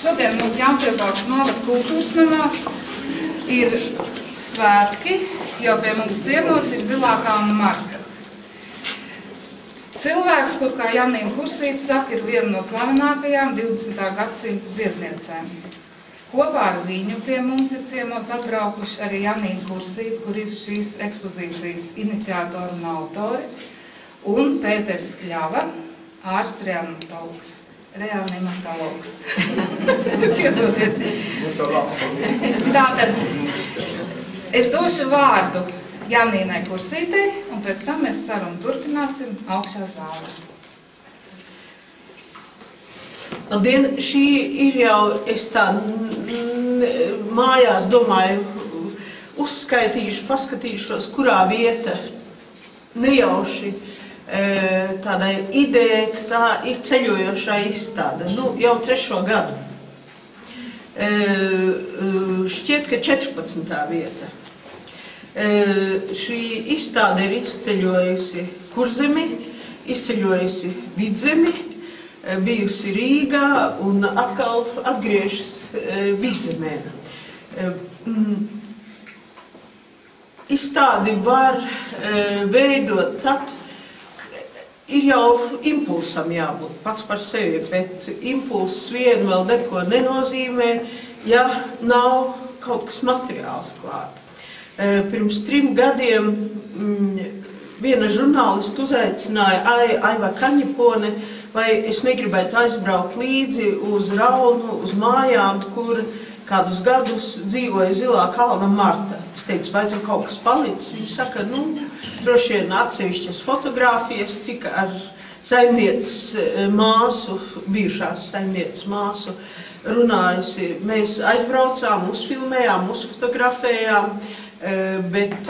Šodien mūsu Jaunpienbalgas novada kultūras namā ir svētki, jo pie mums ciemos ir Zilā kalna Marta. Cilvēks, kur kā Janīna Kursīte saka, ir viena no slavenākajām 20. gadsimta dziedniecēm. Kopā ar viņu pie mums ir ciemos atbraukuši arī Janīna Kursīte, kur ir šīs ekspozīcijas iniciatori un autori, un Pēters Kļava, ārsts reanimatologs. Reanimatologs. Piedodiet. Tātad, es došu vārdu Janīnai Kursītei, un pēc tam mēs sarunu turpināsim augšā zālē. Labdien, šī ir jau, es tā mājās domāju, uzskaitīšu, paskatīšos, kurā vieta nejauši tādai ideja, ka tā ir ceļojošā izstāde, jau 3. gadu. Šķiet, ka 14. vieta. Šī izstāde ir izceļojusi Kurzemi, izceļojusi Vidzemi, bijusi Rīgā un atkal atgriežas Vidzemē. Izstādi var veidot tad, ir jau impulsam jābūt pats par sevi, bet impulss vien vēl neko nenozīmē, ja nav kaut kas materiāls klāt. Pirms 3 gadiem viena žurnālista uzaicināja Aiva Kaņepone, vai es negribētu aizbraukt līdzi uz Raunu, uz mājām, kur kādus gadus dzīvoja Zilā kalna Marta. Es teicu, vai tur kaut kas palicis? Viņa saka, droši vien atsevišķas fotogrāfijas, cik ar saimnieces māsu, bijušās saimnieces māsu runājusi. Mēs aizbraucām, uzfilmējām, uzfotografējām, bet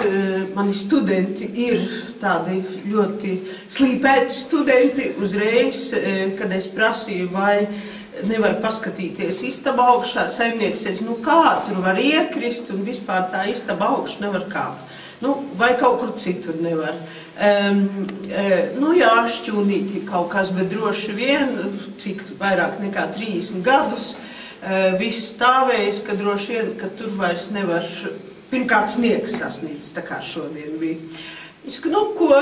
mani studenti ir tādi ļoti slīpēti studenti uzreiz, kad es prasīju, vai nevar paskatīties istaba augšā, saimnieks teica, kā tur var iekrist un vispār tā istaba augšā nevar kāpt. Vai kaut kur citur nevar. Jā, šķūnīti kaut kas, bet droši vien, cik vairāk nekā 30 gadus, viss stāvējis, ka droši vien, ka tur vairs nevar, pirmkārt sniegs sasniedz, tā kā šodien bija. Es saku, ko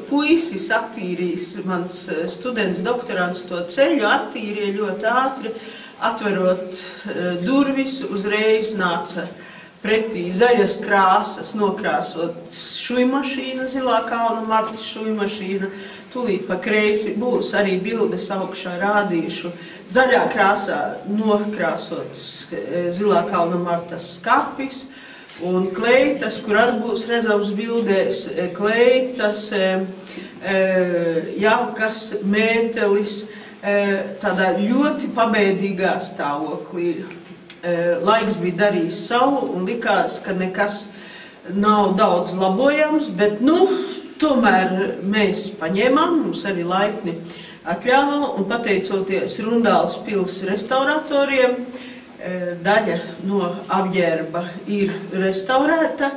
puisis attīrīs, mans students, doktorants to ceļu attīrīja ļoti ātri, atverot durvis, uzreiz nāca pretī zaļas krāsas, nokrāsot šujmašīna, Zilā kalna Martas šujmašīna, tūlīt pa kreisi būs arī bildes augšā rādīšu, zaļā krāsā nokrāsots Zilā kalna Martas skapis, un kleitas, kur arī būs redzams bildēs, kleitas, jakas, mētelis, tādā ļoti pabeidīgā stāvoklī. Laiks bija darījis savu un likās, ka nekas nav daudz labojams, bet, tomēr mēs paņēmām, mums arī laipni atļāva, un pateicoties Rundāles pils restauratoriem, daļa no apģērba ir restaurēta,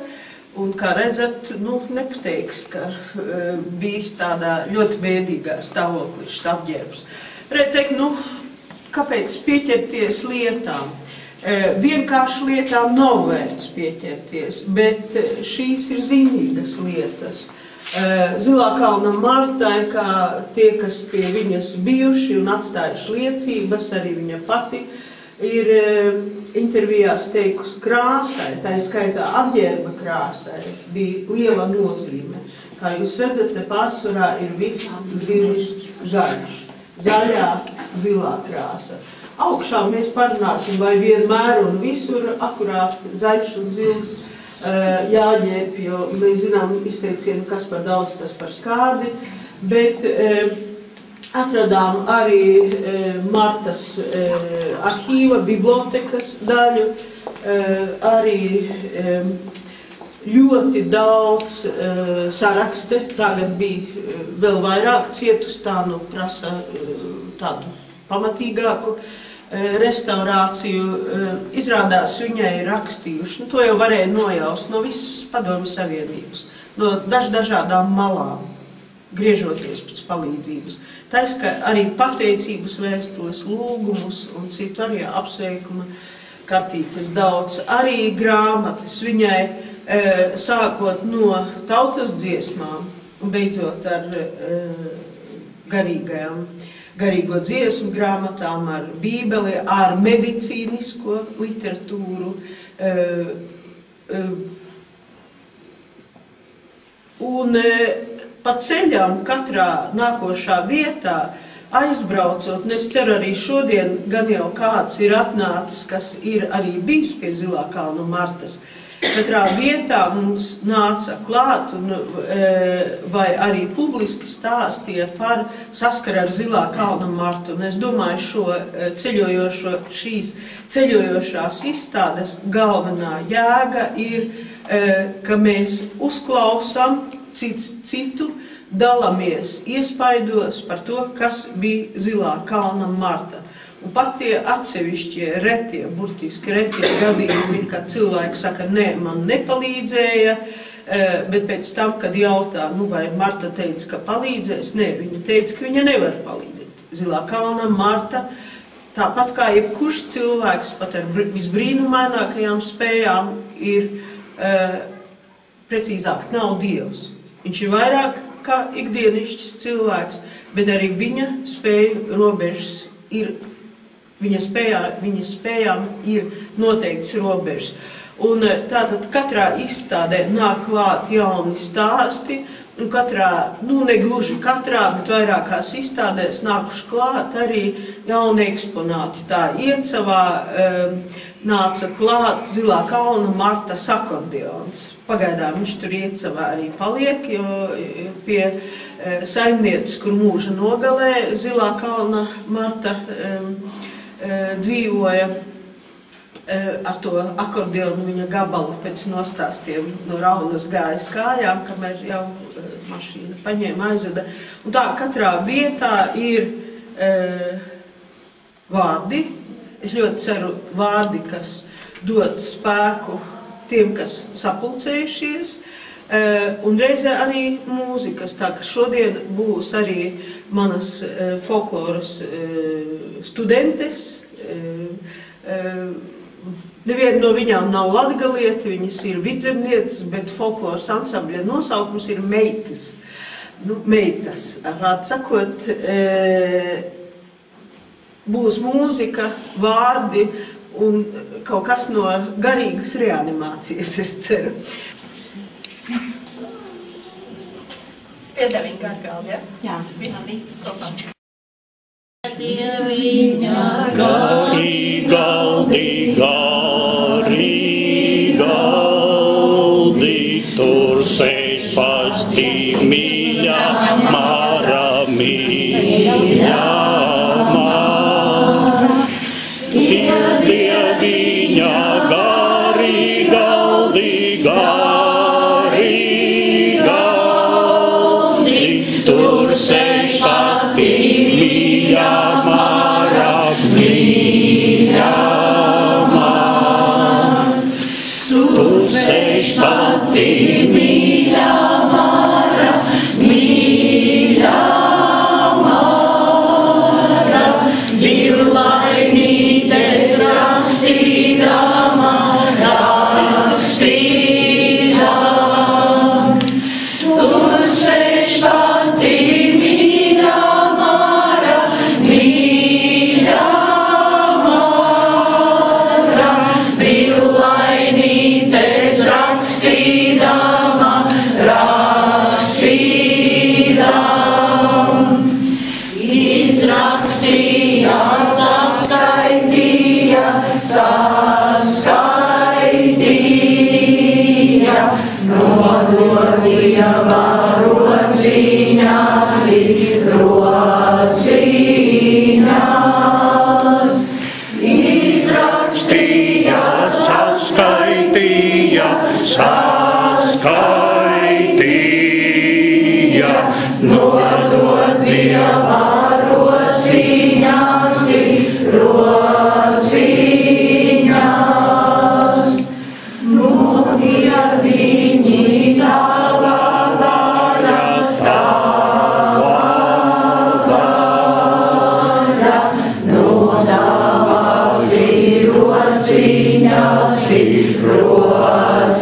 un, kā redzat, nepateiks, ka bijis tādā ļoti bēdīgā stāvoklī šis apģērbs. Varētu teikt, kāpēc pieķerties lietām? Vienkārši lietām nav vērts pieķerties, bet šīs ir zīmīgas lietas. Zilā kalna Martai, kā tie, kas pie viņas bijuši un atstājuši liecības, arī viņa pati, ir intervijās teikusi krāsai, tā skaitā apģērba krāsai, bija liela nozīme. Kā jūs redzat, te pārsvarā ir viss zils zaļš, zaļā zilā krāsa. Augšā mēs parunāsim, vai vienmēr un visur akurāt zaļš un zils jāģērb, jo mēs zinām izteicienu, kas par daudz, tas par skādi, bet atradām arī Martas arhīva, bibliotekas daļu, arī ļoti daudz sarakste, tagad bija vēl vairāk cietus, tā prasa tādu pamatīgāku restaurāciju. Izrādās viņai rakstījuši, to jau varēja nojaust no visas Padomju Savienības, no dažādām malām. griežoties pēc palīdzības. Taiska arī pateicības vēstules, lūgumus un citu arī apsveikuma kartītes daudz. Arī grāmatas viņai sākot no tautas dziesmām un beidzot ar garīgo dziesmu grāmatām, ar bībeli, ar medicīnisko literatūru. Un pa ceļam katrā nākošā vietā aizbraucot, un es ceru arī šodien gan jau kāds ir atnācis, kas ir arī bijis pie Zilā kalna Martas. Katrā vietā mums nāca klāt un, vai arī publiski stāstīja par saskaru ar Zilā kalna Martu. Un es domāju, šīs ceļojošās izstādes galvenā jēga ir, ka mēs uzklausām citu, dalamies iespaidos par to, kas bija Zilā kalna Marta. Un pat tie atsevišķie retie, burtiski retie gadījumi, kad cilvēki saka, nē, man nepalīdzēja, bet pēc tam, kad jautā, vai Marta teica, ka palīdzēs, nē, viņa teica, ka viņa nevar palīdzēt. Zilā kalna Marta, tāpat kā jebkurš cilvēks, pat ar visbrīnumainākajām spējām, ir, precīzāk, nav Dievs. Viņš ir vairāk kā ikdienišķis cilvēks, bet arī viņa spēju robežas ir, viņa spējām ir noteikts robežas. Un tātad katrā izstādē nāk klāt jauni stāsti, un katrā, negluži katrā, bet vairākās izstādēs nākuši klāt arī jauni eksponāti. Tā Iecavā nāca klāt Zilā kalna Martas akordeons. Pagaidām viņš tur Iecavā arī paliek, jo pie saimnieces, kur mūža nogalē Zilā kalna Marta dzīvoja ar to akordeonu viņa gabalu pēc nostāstiem no raunas gājas kājām, kamēr jau mašīna paņēma aizveda. Un tā katrā vietā ir vārdi. Es ļoti ceru vārdi, kas dod spēku tiem, kas sapulcējušies, un reizē arī mūzikas. Tā ka šodien būs arī manas folkloras studentes. Neviena no viņām nav latgalieti, viņas ir vidzemnieces, bet folkloras ansambļa nosaukums ir meitas. Meitas, vārds sakot, būs mūzika, vārdi un kaut kas no garīgas reanimācijas, es ceru. Piedevīgi gargaldi, ja? Jā, visi kopā. Gari galdi, tur sēž pasti mīļā Mara, mīļā Mara. Dieviņa gari galdi, tur sēž pati mīļā Mara, mīļā Mara. Tur sēž pati mīļā Mara, mīļā Mara. Virlainītes rakstīdama, tur sēž pati mīļā Mara, mīļā Mara. Virlainītes rakstīdama, izrakstīja, saskaitīja, nododīja rociņās, izrakstīja, saskaitīja, nododīja rociņās, nomira viņi tava vaļa, rociņas.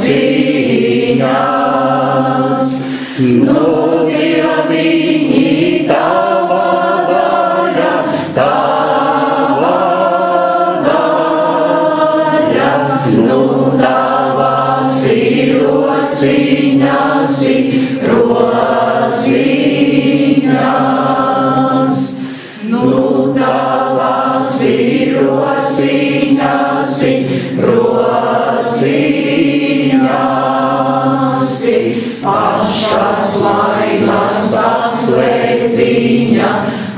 Nu, Dieviņi, tava vaļa, nu, tavas ir rociņas, rociņas. Nu, tavas ir rociņas, rociņas. Pašas laimas atslēdziņa,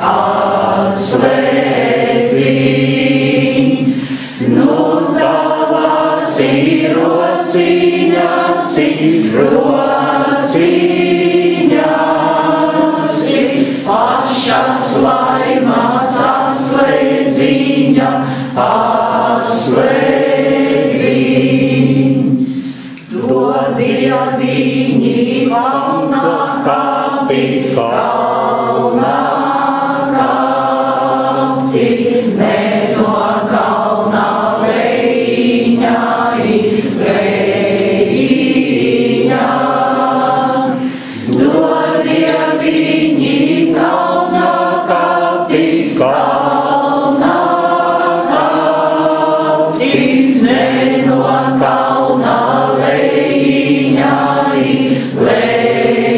atslēdziņ. Nu, tavas ir rociņas, rociņas. Pašas laimas atslēdziņa, atslēdziņ. Dodie viņi kalnā kapti, ne no kalna lejiņai, lejiņā. Dodie viņi kalnā kapti, ne no kalna lejiņai, lejiņā.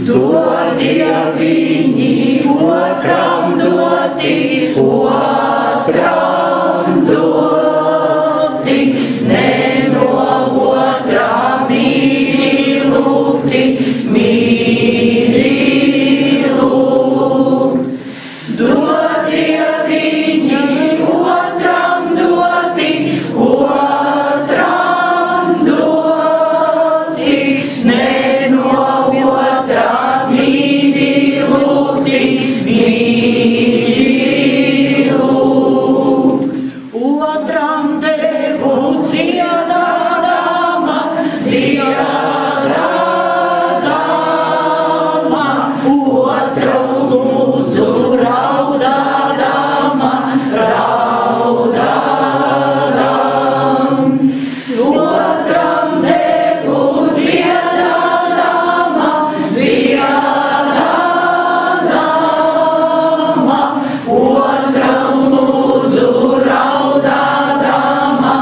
Dodie viņi otram doti, ne no otrā mīļi lūgti, mīļi lūgt. Dodie viņi otram doti, ne no otrā mīļi lūgti, mīļi lūgt. Otram devu dziedādama, otru lūdzu raudādama, otram devu dziedādama, otram lūdzu raudādama,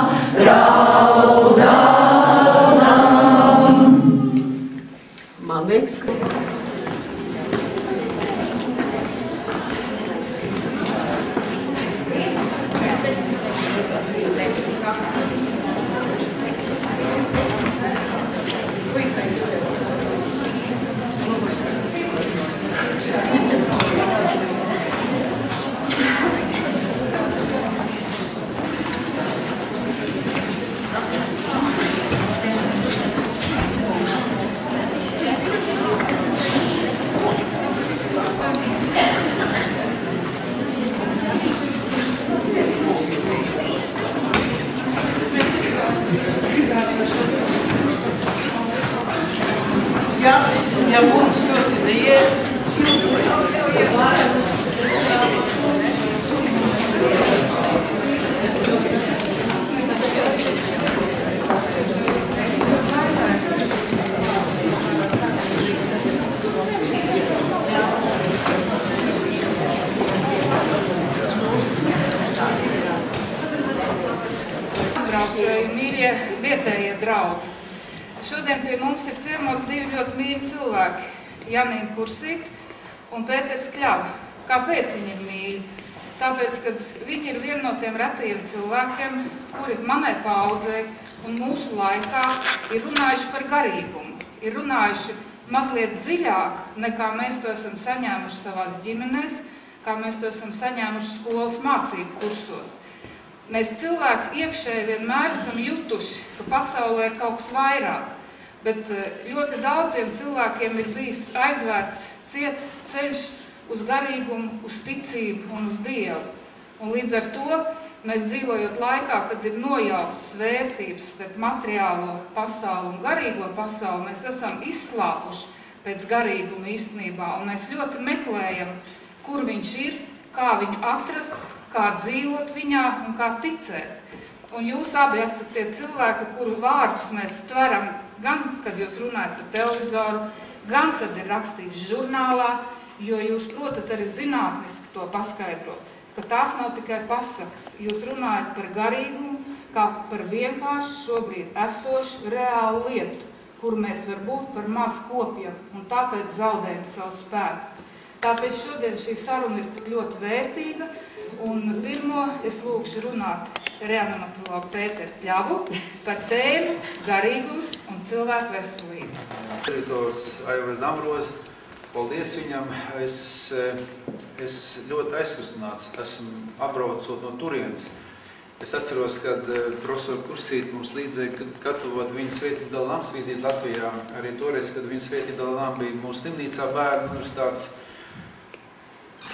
Man liekas, ka ja mums ļoti neiet, Mīļie vietējie draugi. Šodien pie mums ir ciemos divi ļoti mīļi cilvēki, Janīna Kursīte un Pēters Kļava. Kāpēc viņi ir mīļi? Tāpēc, ka viņi ir vieni no tiem retajiem cilvēkiem, kuri manai paaudzei un mūsu laikā ir runājuši par garīgumu, ir runājuši mazliet dziļāk, nekā mēs to esam saņēmuši savās ģimenēs, kā mēs to esam saņēmuši skolas mācību kursos. Mēs cilvēki iekšēji vienmēr esam jutuši, ka pasaulē ir kaut kas vairāk, bet ļoti daudziem cilvēkiem ir bijis aizvērts ciet ceļš uz garīgumu, uz ticību un uz Dievu. Un līdz ar to mēs dzīvojot laikā, kad ir nojauktas vērtības starp materiālo pasauli un garīgo pasauli, mēs esam izslāpuši pēc garīguma īstenībā, un mēs ļoti meklējam, kur viņš ir, kā viņu atrast, kā dzīvot viņā un kā ticēt. Un jūs abi esat tie cilvēki, kuru vārdus mēs tveram gan, kad jūs runājat par televizoru, gan, kad ir rakstīts žurnālā, jo jūs protat arī zinātniski to paskaidrot, ka tās nav tikai pasakas. Jūs runājat par garīgumu, kā par vienkārši šobrīd esošu reālu lietu, kuru mēs varbūt par maz kopjam un tāpēc zaudējam savu spēku. Tāpēc šodien šī saruna ir tik ļoti vērtīga, un pirmo es lūkšu runāt reanimatologu Pēteru Pļavu par tēmu garīgums un cilvēku veselību. Direktors Aivars Damroz, paldies viņam. Es ļoti aizkustināts, esmu atbraucot no turienes. Es atceros, kad profesori Kursīti mums līdzēja gatavot viņa Svētību Dalai-Lamas vizīti Latvijā. Arī toreiz, kad viņa Svētību Dalai-Lama bija mūsu slimnīcā bērnu universitātes.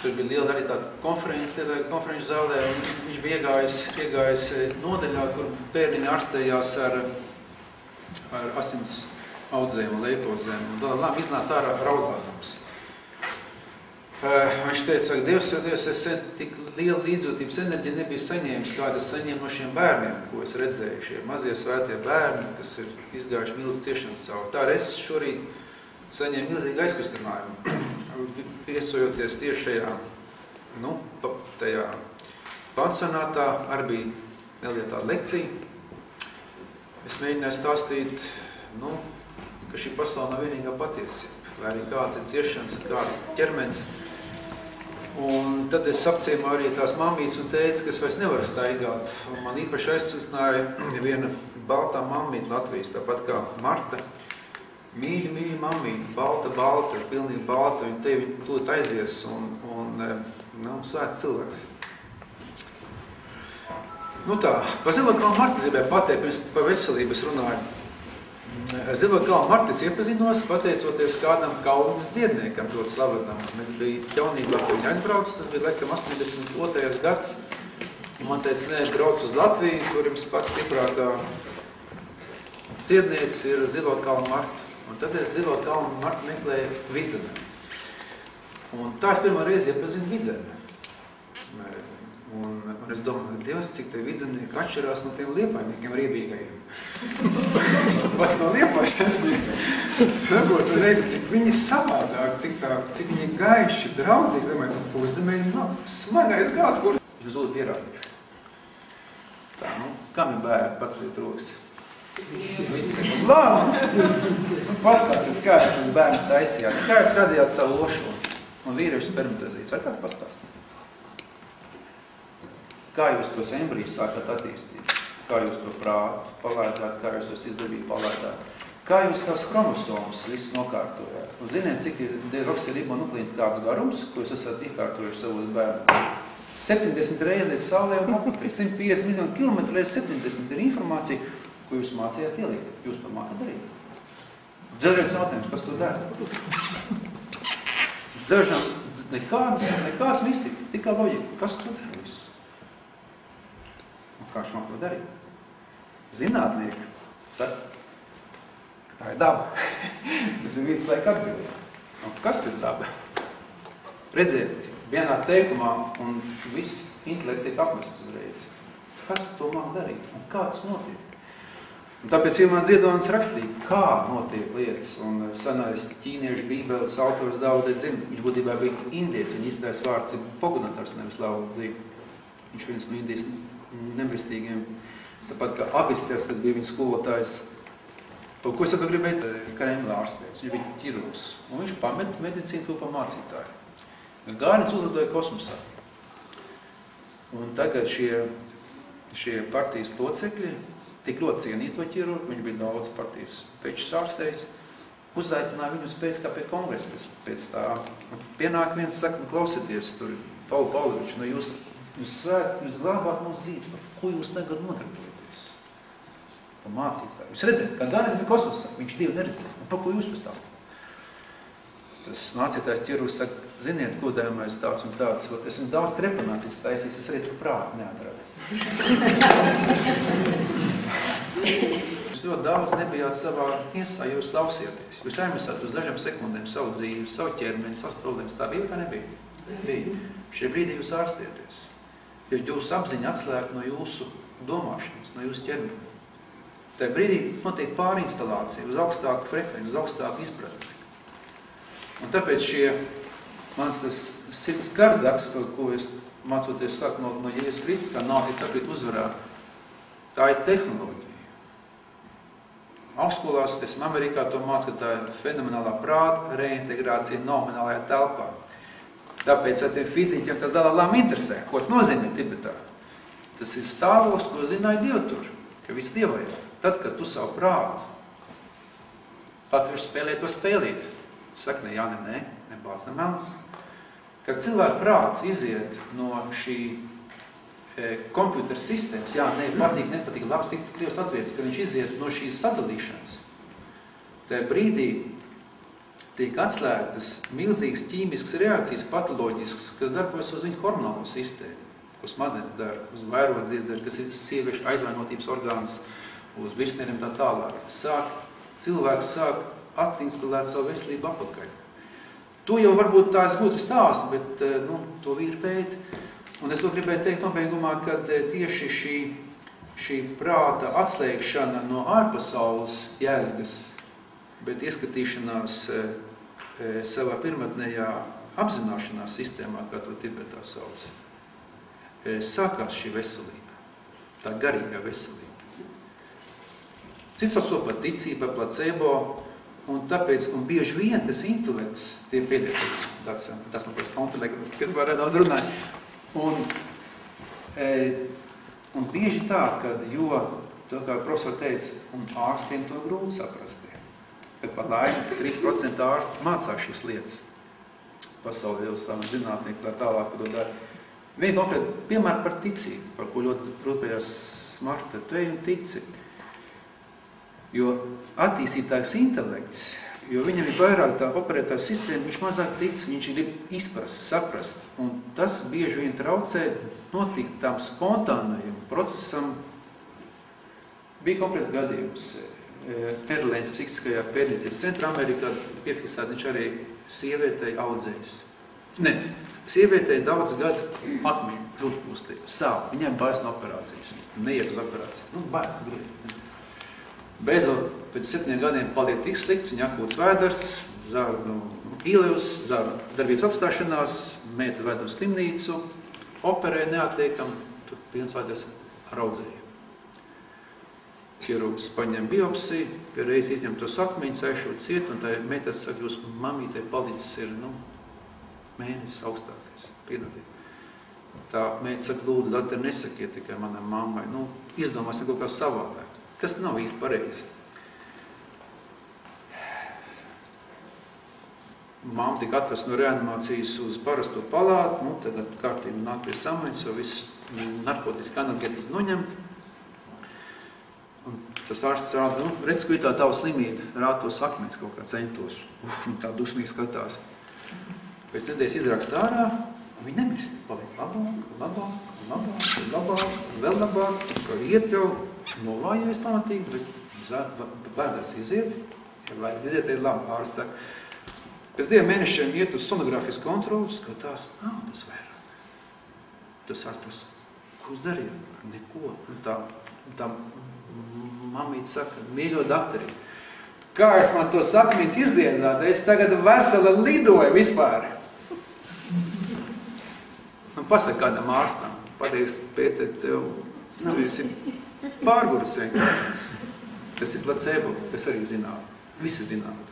Tur bija liela arī tāda konferenču zālē, un viņš bija iegājis nodaļā, kur bērniņi ārstējās ar asins audzēm un leikozēm. Un Dalai-Lama iznāca ārā raudādams. Viņš teica, ka Dievs, es tik lielu līdzjūtības enerģiju nebiju saņēmis, kādu es saņēmu no šiem bērniem, ko es redzēju, šie mazie svētie bērni, kas ir izgājuši milzu ciešanas cauri. Tā es šorīt saņēmu milzīgu aizkustinājumu, piesojoties tieši šajā, tajā pansionātā, arī bija neliela tāda lekcija. Es mēģināju stāstīt, ka šī pasaule nav vienīgā patiesība, vai arī kāds ir ciešanas, kāds ir ķermenis. Un tad es apciemāju arī tās mammītes un teicu, ka es vairs nevaru staigāt. Un man īpaši aizsustināja viena baltā mammīte Latvijas, tāpat kā Marta. Mīļa mammīte, balta, pilnīgi balta, un te viņa tūlīt aizies un svēts cilvēks. Tā, par Zilo kalnu Marti gribēju pateikt, pirms par veselību es runāju. Zilo kalnu Marti es iepazinos, pateicoties kādam Kaunas dziedniekam, ļoti slavenam. Mēs bija jaunībā, ko viņa aizbrauc, tas bija laikam 82. gads. Un man teica, nē, brauc uz Latviju, kur jums pats stiprākā dziedniece ir Zilo kalnu Marta. Un tad es Zilo kalnu Martu meklēju Vidzemē. Un tā es pirmā reizi iepazinu Vidzemi. Un es domāju, Dievs, cik te vidzemnieki atšķirās no tiem liepaņniekiem riebīgajiem. Es pats no Liepājas esmu. Varbūt redzu, cik viņi savādāk, cik viņi gaiši, draudzīgi zemē, Kurzemē, smagais gāds, kur viņi zūd pierādījuši. Tā, kam ir bērni, pats liet rokas? Visi. Labi! Pastāstīt, kā es tas bērns taisījāt, kā es radījāt savu lošo un vīriešu spermatozītes. Vai kāds pastāstīt? Kā jūs tos embrijus sākat attīstīt? Kā jūs to prātu palaidāt? Kā jūs tos izdevīgi palaidāt? Kā jūs tās chromosomas visus nokārtojāt? Un ziniet, cik ir dezoksiribonuklīns kāds garums, ko jūs esat iekārtojuši savos bērnus? 70 reizes līdz Saulē un apakaļ. 150 miljonu kilometru reiz 70 ir informācija, ko jūs mācījāt ielikt. Jūs to mākat darīt. Dzelžiem jautājums, kas to dara? Dzelžiem nekāds mistiks, tikai loģika. Kas to dara? Kā viņš man to darīja? Zinātnieki saka, ka tā ir daba. Tas ir viduslaika atbildi. Kas ir daba? Redziet, vienā teikumā un viss intelekts tiek apmests uzreiz. Kas to man darīt? Un kā tas notiek? Un tāpēc Ilmāns Ziedonis rakstīja, kā notiek lietas. Un sanājas ķīniešu bībeles autors Daudē Dzim. Viņš būtībā bija indietis. Viņa īstais vārds ir Pogunatars, nevis Laula Dzim. Viņš viens no Indijas nebristīgiem, tāpat kā Agisters, kas bija viņa skolotājs. Ko es gribēju? Kremlā ārstēts, viņš bija ķirurgs, un viņš pamet medicīnu to pa mācītāju. Gārnits uzlidoja kosmosā. Un tagad šie partijas locekļi tik ļoti cienīja to ķirurgu, viņš bija daudz partijas pečus ārstējis, uzaicināja viņu uz PSKP kongresu pēc tā. Pienāk viens saka, klausieties, tur Paulu Pauloviču, no jūs svērts, jūs glābāt mūsu dzīves, par ko jūs tagad nodarbojaties? Pa mācītāju. Jūs redzēt, kā Gārnits bija kosmosā, viņš Dievu neredzēja. Un par ko jūs stāstāt? Tas mācītājs ķirurgs saka, ziniet, godājumais tāds un tāds, es esmu daudz trepanācijas taisījis, es arī tu prātu neatradu. Jūs ļoti daudz nebijāt savā iesā, ja jūs klausieties. Jūs aizmesāt uz dažām sekundēm savu dzīvi, savu ķermeni, savas problēmas. Tā bija, tā nebija. Bija. Šie brīdī jūs ārstieties, jo jūsu apziņa atslēgt no jūsu domāšanas, no jūsu ķermeni. Tajā brīdī notiek pārinstalācija uz augstāku frekvenci, uz augstāku izpratni. Un tāpēc mans tas sirds gardarbs, ko es mācoties saku no Jēzus Kristus, kā nākties sakrīt uzvarā, tā ir tehnoloģija. Augstskolās, Amerikā to māca, ka tā ir fenomenālā prāta reintegrācija nominālajā telpā. Tāpēc ar tiem fizikiem tas dalām interesē. Ko tas nozīmē Tibetā? Tas ir stāvos, ko zināja Dievtur, ka viss dievajā. Tad, kad tu savu prātu atverš spēlēt to spēlīt, saka, ne, jā, ne, nebāc, ne melns. Kad cilvēku prāts iziet no šī kompjutera sistēmas, jā, nepatīk, labs tiks krievs atvietas, ka viņš iziet no šīs sadalīšanas. Tajā brīdī tiek atslēgtas milzīgas ķīmiskas reakcijas, patoloģiskas, kas darbojas uz viņu hormonālo sistēmu, ko smadzenes dara, uz vairodziedzeri, kas ir sieviešu aizvainotības orgāns, uz virsnieriem tā tālāk. Cilvēks sāk atinstalēt savu veselību apakaļ. To jau varbūt tā es gudri stāstu, bet to vīri pēti. Un es to gribēju teikt nobeigumā, ka tieši šī prāta atslēgšana no ārpasaules jēzgas, bet ieskatīšanās savā pirmatnējā apzināšanās sistēmā, kā to Tibetā sauc, sākās šī veselība, tā garīgā veselība. Cits to par ticību, par placebo, un tāpēc, un bieži vien tas intelekts, tie pēdējie, tas man pēc intelekts, kas var nedaudz runāt, un bieži tā, kad, jo, tā kā profesori teica, un ārstiem to grūti saprast. Bet par laimi 3% ārsti mācās šīs lietas. Pasaulē jau stāvam zinātnieki, tā tālāk, ko to dara. Viena konkrēta piemēra par ticību, par ko ļoti rūpējās Marta. Tu ej un tici. Jo attīstītāks intelekts, jo viņam ir vairāk tā operētā sistēma, viņš mazāk tic, viņš grib izprast, saprast. Un tas bieži vien traucē notikt tām spontānajam procesam. Bija konkrēts gadījums. Perlēns psihiskajā pētniecības centrā Amerikā piefiksēts, viņš arī sievietei audzējis. Ne, sievietei daudz gads akmeņu žultspūstīja, savu. Viņiem bailes no operācijas. Neiet uz operāciju. Bailes griezt. Beidzot, pēc 7 gadiem paliek tik slikts, viņa akūts vēders, īlevs, darbības apstāšanās, meita ved uz slimnīcu, operē neatliekam, tur pilns vēders ar audzēju. Ķirurgs paņem biopsiju, pie reizes izņem tos akmeņus, aizšūt ciet, un tā meita saka, jūs mamītei palicis ir, mēnesis augstākais, piedodiet. Tā meita saka, lūdzu, doktori, nesakiet tikai manai mammai, izdomāsim kaut kā savādāk, kas nav īsti pareizi. Mamma tika atvest no reanimācijas uz parasto palātu, tagad kārtība nāk pie samaiņas, jo viss narkotiski analgētiķi noņemt. Un tas ārsts rāda, redz, ka ir tā tava slimība, rāda tos akmeņus kaut kā centos. Tā dusmīgi skatās. Pēc nedēļas izraksta ārā, un viņi nemirst. Paliek labāk, vēl labāk, ka iet jau novājies pamatīgi, bet vēders iziet, ja vajag iziet, ir labi, ārsts saka. Pēc 2 mēnešiem iet uz sonogrāfijas kontroli, skatās, nav tas vairāk. Tas ārsts prasa, ko jūs darījāt? Neko. Un tā mamīte saka, mīļo doktori, kā es man to sakmīts izdiedāt, es tagad vesela lidoju vispār. Pasaka kādam ārstam, pateiks, Pēter, tev esi pārguris vienkārši. Tas ir placebo, kas arī zināt. Visi zināt.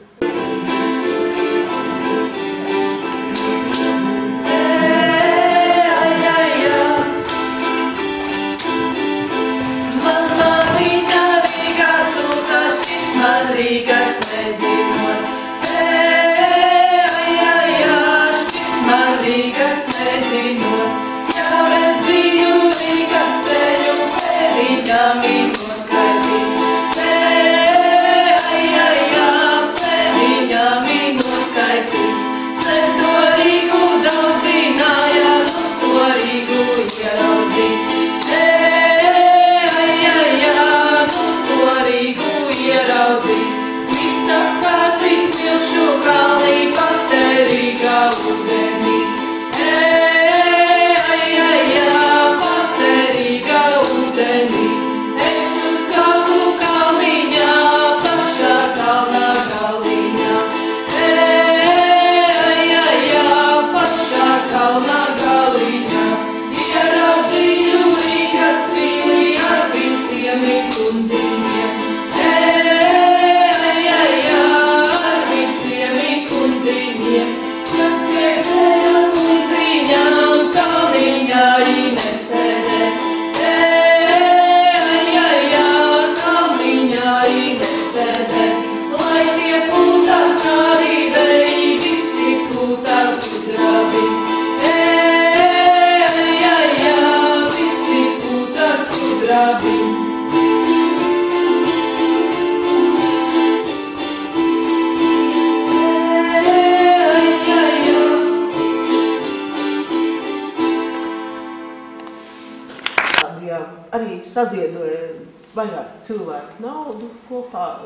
sastādījām, arī saziedoja vairāk cilvēku naudu kopā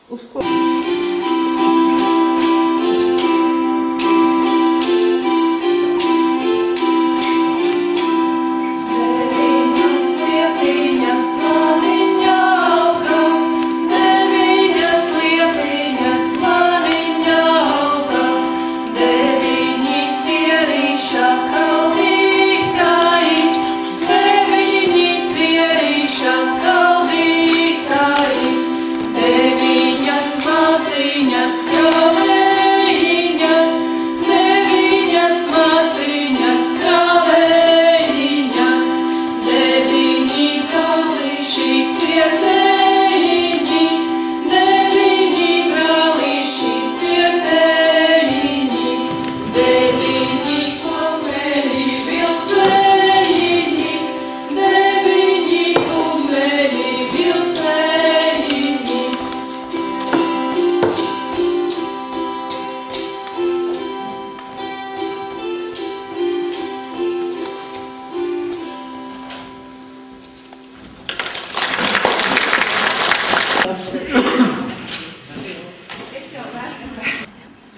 uz ko.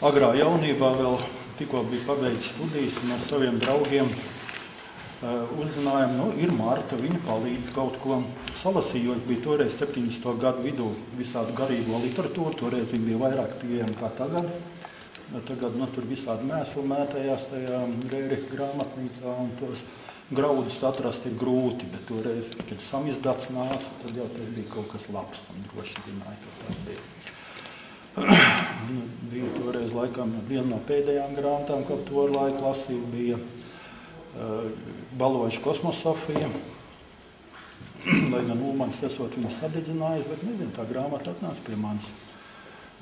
Agrā jaunībā vēl tikko bija pabeidzis studijas un ar saviem draugiem uzzinājām, ir Marta, viņa palīdz kaut ko. Salasījos, bija toreiz 70. gadu vidū visādu garīgo literatūru, toreiz viņa bija vairāk pieejama kā tagad. Tagad tur visādi mēsli mētējās tajā Rērika grāmatnīcā un tos graudus atrast ir grūti, bet toreiz, kad samizdats nāca, tad jau tas bija kaut kas labs un droši zināja, ka tas ir. Bija toreiz laikam viena no pēdējām grāmatām, ko to laiku lasīju, bija Baloža kosmosofija. Lai gan Ulmans esot viņu sadedzinājis, bet nezinu, tā grāmata atnāca pie manis.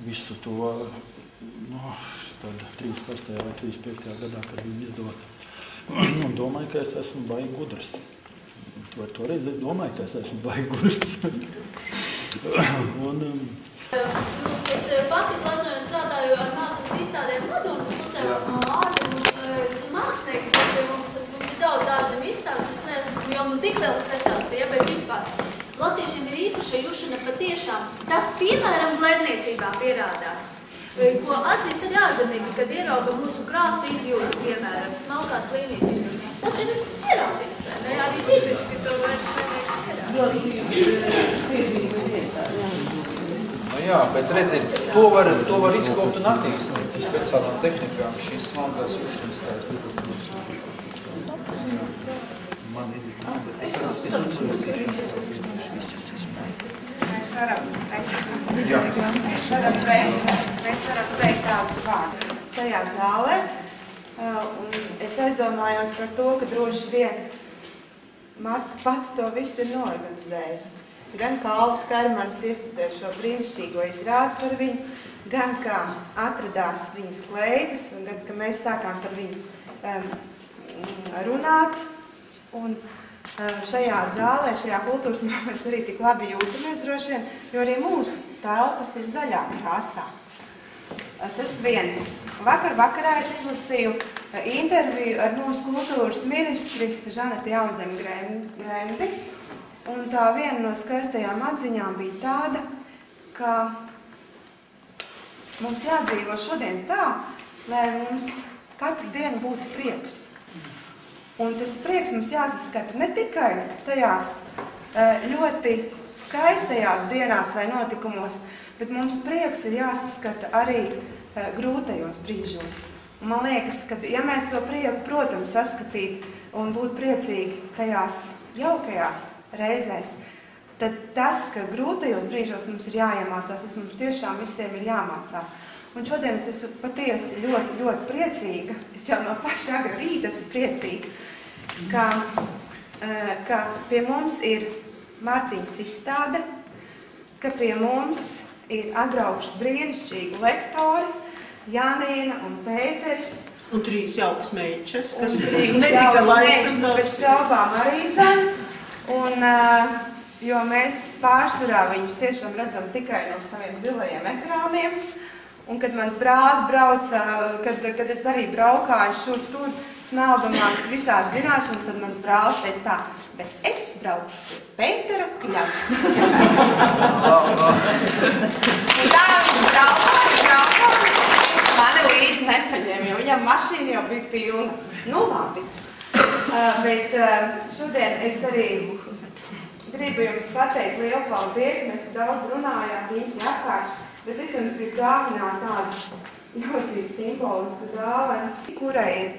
Visu to, tad 36. vai 35. gadā, kad viņu izdot. Un domāju, ka es esmu baigi gudrs. Toreiz es domāju, ka es esmu baigi gudrs. Es pati glaznoju un strādāju ar mākslas izstādēm Madonas pusē. Mākslinieki, kas pie mums ir daudz ārzemju izstādes, es neesmu jau tik liela speciāliste, bet vispār. Latviešiem ir īpaša jušana patiešām. Tas, piemēram, glezniecībā pierādās, ko atzīst arī ārzemnieki, kad ierauga mūsu krāsu izjūtu, piemēram, smalkās līnijas izjūtu. Tas ir pierādīts, ne? Arī fiziski to vairs nevajag. Jā, bet redziet, to var izkopt un attīstīt speciālām tehnikām, šīs smalkās jušanas tās. Mēs varam teikt tādus vārdus šajā zālē, un es aizdomājos par to, ka droši vien Marta pati to visu ir noorganizējusi. Gan kā Alvis Karmanis iestudēja šo brīnišķīgo izrādi par viņu, gan kā atradās viņas kleitas, un gan, ka mēs sākām par viņu runāt. Un šajā zālē, šajā kultūras mēs arī tik labi jūtamies droši vien, jo arī mūsu telpas ir zaļā krāsā. Tas viens. Vakarā es izlasīju interviju ar mūsu kultūras ministri Žaneti Jaunzemi Grendi. Un tā viena no skaistajām atziņām bija tāda, ka mums jādzīvo šodien tā, lai mums katru dienu būtu prieks. Un tas prieks mums jāsaskata ne tikai tajās ļoti skaistajās dienās vai notikumos, bet mums prieks ir jāsaskata arī grūtajos brīžos. Un man liekas, ka ja mēs to prieku, protams, saskatīt un būt priecīgi tajās jaukajās reizēs, tad tas, ka grūtajos brīžos mums ir jāiemācās, tas mums tiešām visiem ir jāmācās. Un šodien es esmu patiesi ļoti, ļoti priecīga, es jau no paša agra rīta esmu priecīga, ka pie mums ir Martīnas izstāde, ka pie mums ir atbraukuši brīnišķīgi lektori, Janīna un Pēteris. Un 3 jaukas meičas, kas netika laistas no bez šaubām arī dzem. Un, jo mēs pārsvarā viņus tiešām redzam tikai no saviem zilajiem ekrāniem. Un kad mans brālis brauca, kad es arī braukāju šur tur, smeldamās visādi zināšanas, tad mans brālis teica tā, bet es braucu pie Pētera Kļavas. Un tā viņš braukāja, mani līdzi nepaņēma, jo viņam mašīna jau bija pilna. Nu labi. Bet šodien es arī gribu jums pateikt lielu paldies. Mēs daudz runājām, Inti apkārt, bet es jums gribu dāvināt tādu ļoti simbolisku dāvanu, kurai ir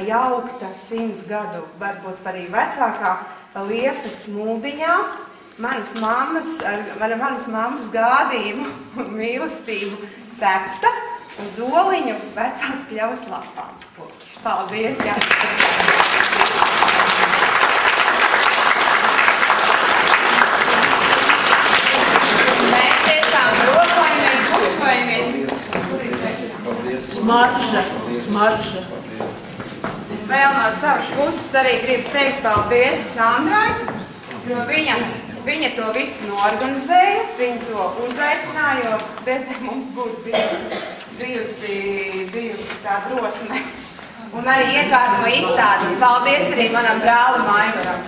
jaukta 100 gadu, varbūt arī vecākā liepa smuldiņā. Manas mammas gādījumu un mīlestību cepta uz oliņu vecās Kļavas lapām. Paldies! Jā. Mēs tiešām rokojamies, bučojamies. Smarža. Vēl no savas puses arī gribu teikt paldies Sandrai, jo viņa to visu norganizēja, viņa to uzaicināja, jo bez mums būtu bijusi tā drosme. Un arī iekārto izstādi. Paldies arī manam brālim Aivaram.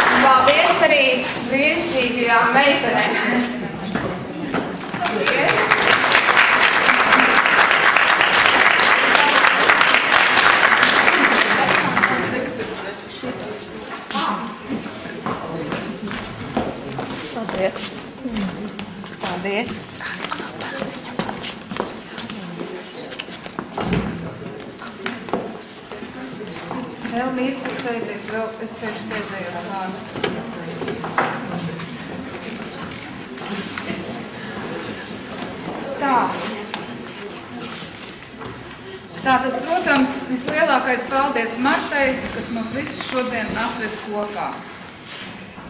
Un paldies arī brīnišķīgajām meitenēm. Paldies. Paldies. Paldies. Vēl mirkli sēdiet, vēl es teikšu pēdējos vārdus. Tātad, protams, vislielākais paldies Martai, kas mūs visus šodien atved kopā.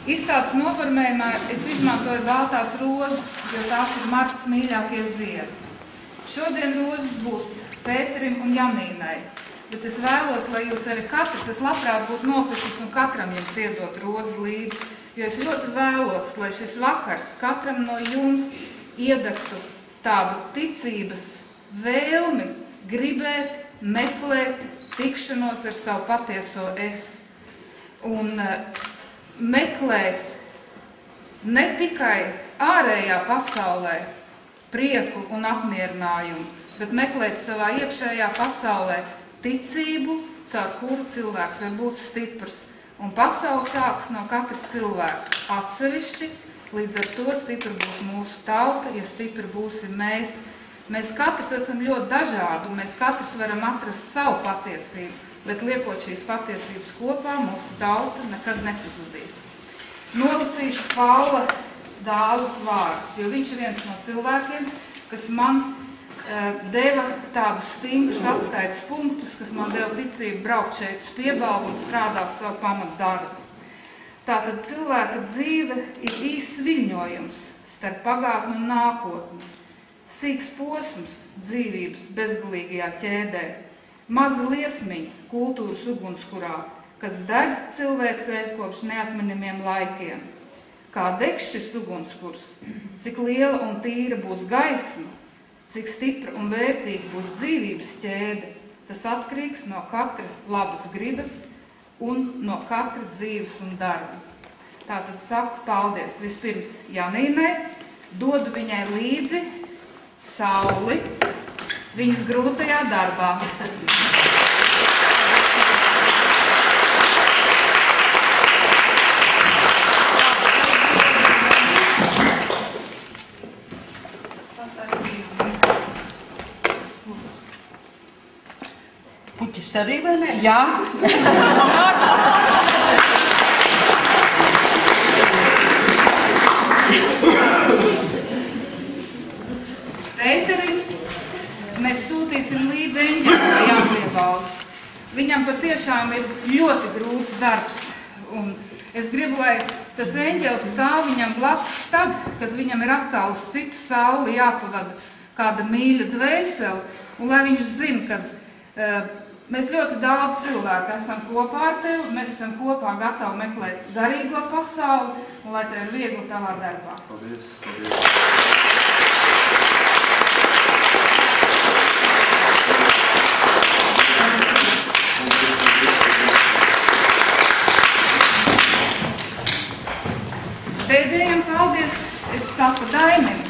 Izstādes noformējumā es izmantoju baltās rozes, jo tās ir Martas mīļākie ziedi. Šodien rozes būs Pēterim un Janīnai, bet es vēlos, lai jūs arī katrs, es labprāt būtu nopirkus un katram jums iedot rozi līdzi, jo es ļoti vēlos, lai šis vakars katram no jums iedegtu tādu ticības vēlmi, gribēt, meklēt tikšanos ar savu patieso es. Un meklēt ne tikai ārējā pasaulē prieku un apmierinājumu, bet meklēt savā iekšējā pasaulē ticību, caur kuru cilvēks var būt stiprs. Un pasaule sākas no katra cilvēka atsevišķi, līdz ar to stipra būs mūsu tauta, ja stipri būsim mēs. Mēs katrs esam ļoti dažādi, un mēs katrs varam atrast savu patiesību, bet liekot šīs patiesības kopā, mūsu tauta nekad nepazudīs. Nolasīšu Paula Dāles vārdus, jo viņš ir viens no cilvēkiem, kas man deva tādus stingrus atskaites punktus, kas man deva ticību braukt šeit uz Piebalgu un strādāt savu pamatdarbu. Tātad cilvēka dzīve ir īsts viļņojums starp pagātni un nākotni. Sīks posms dzīvības bezgalīgajā ķēdē, maza liesmiņa kultūras ugunskurā, kas deg cilvēcē kopš neatminamiem laikiem. Kā degs šis ugunskurs, cik liela un tīra būs gaisma, cik stipra un vērtīga būs dzīvības ķēde, tas atkarīgs no katra labas gribas un no katra dzīves un darba. Tātad saku paldies vispirms Janīnai, dodu viņai līdzi sauli viņas grūtajā darbā. Puķis arī vai ne? Jā. Pēterim mēs sūtīsim līdz eņģelim pie Jāpiebalgas. Viņam patiešām ir ļoti grūts darbs. Un es gribu, lai tas eņģelis stāv viņam blakus tad, kad viņam ir atkal uz citu sauli jāpavada kāda mīļa dvēsele. Un lai viņš zina, kad Mēs ļoti daudz cilvēku esam kopā ar tevi, mēs esam kopā gatavi meklēt garīgo pasauli, un lai tev ir viegli tavā darbā. Paldies, paldies. Pēdējiem paldies, es saku Dainim.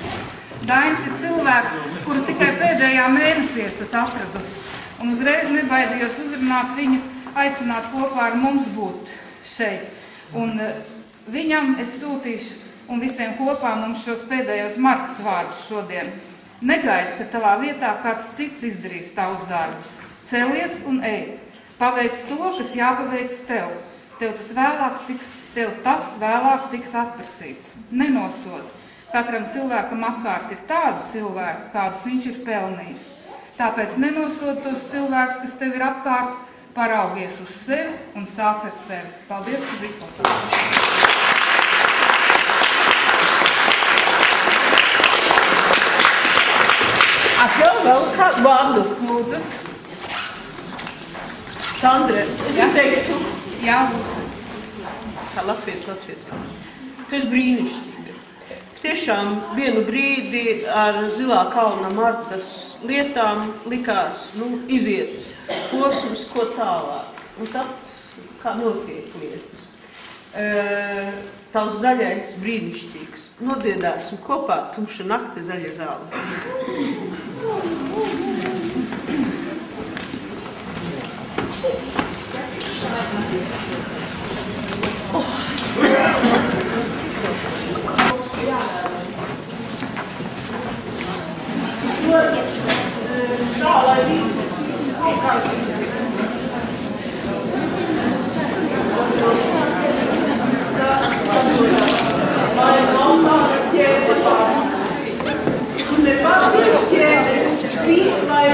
Dainis ir cilvēks, kuru tikai pēdējā mēnesī es esmu atradusi. Un uzreiz nebaidījos uzrunāt viņu, aicināt kopā ar mums būt šeit. Un viņam es sūtīšu un visiem kopā mums šos pēdējos Martas vārdus šodien. Negaidi, ka tavā vietā kāds cits izdarīs tavus darbus. Celies un ej. Paveic to, kas jāpaveic tev. Tev tas vēlāk tiks atprasīts. Nenosod. Katram cilvēkam apkārt ir tādi cilvēki, kādus viņš ir pelnījis. Tāpēc nenosod tos cilvēkus, kas tev ir apkārt, paraugies uz sevi un sāc ar sevi. Paldies, ka biji kopā. Atļauj vēl kādu vārdu. Lūdzu. Sandra, es jau teiktu. Jā, lūdzu. Kā Latvijas. Tu esi brīnišķīgi. Tiešām vienu brīdi ar Zilā kalna Martas lietām likās, iziet posms, ko tālāk. Un tad, kā notiek lietas. Tavs zaļais brīnišķīgs. Nodziedāsim kopā Tumša nakte zaļa zāle. Tā, lai visi kaut lai normāli ķēde pārstāv. Un ne pārāk ķēde, lai